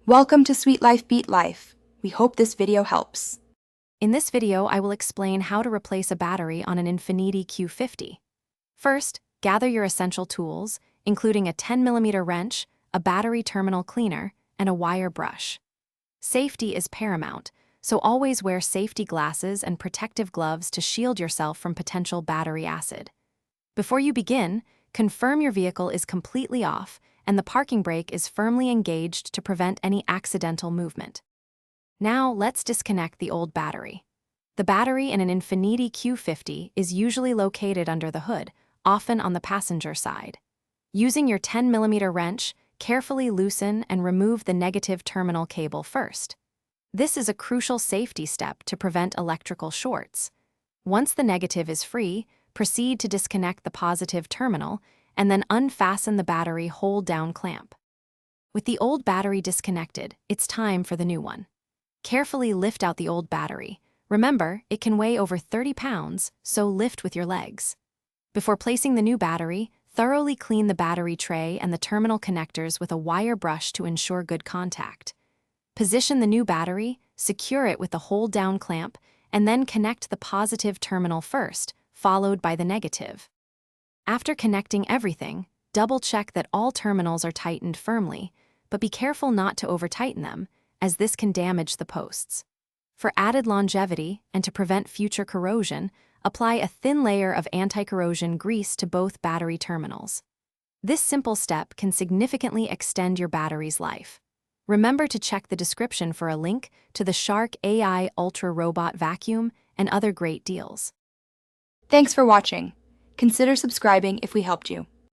Welcome to Sweet Life Beat Life. We hope this video helps. In this video, I will explain how to replace a battery on an Infiniti Q50. First, gather your essential tools, including a 10mm wrench, a battery terminal cleaner, and a wire brush. Safety is paramount, so always wear safety glasses and protective gloves to shield yourself from potential battery acid. Before you begin, confirm your vehicle is completely off and the parking brake is firmly engaged to prevent any accidental movement. Now, let's disconnect the old battery. The battery in an Infiniti Q50 is usually located under the hood, often on the passenger side. Using your 10mm wrench, carefully loosen and remove the negative terminal cable first. This is a crucial safety step to prevent electrical shorts. Once the negative is free, proceed to disconnect the positive terminal and then unfasten the battery hold-down clamp. With the old battery disconnected, it's time for the new one. Carefully lift out the old battery. Remember, it can weigh over 30 pounds, so lift with your legs. Before placing the new battery, thoroughly clean the battery tray and the terminal connectors with a wire brush to ensure good contact. Position the new battery, secure it with the hold-down clamp, and then connect the positive terminal first, followed by the negative. After connecting everything, double-check that all terminals are tightened firmly, but be careful not to over-tighten them, as this can damage the posts. For added longevity and to prevent future corrosion, apply a thin layer of anti-corrosion grease to both battery terminals. This simple step can significantly extend your battery's life. Remember to check the description for a link to the Shark AI Ultra Robot Vacuum and other great deals. Thanks for watching. Consider subscribing if we helped you.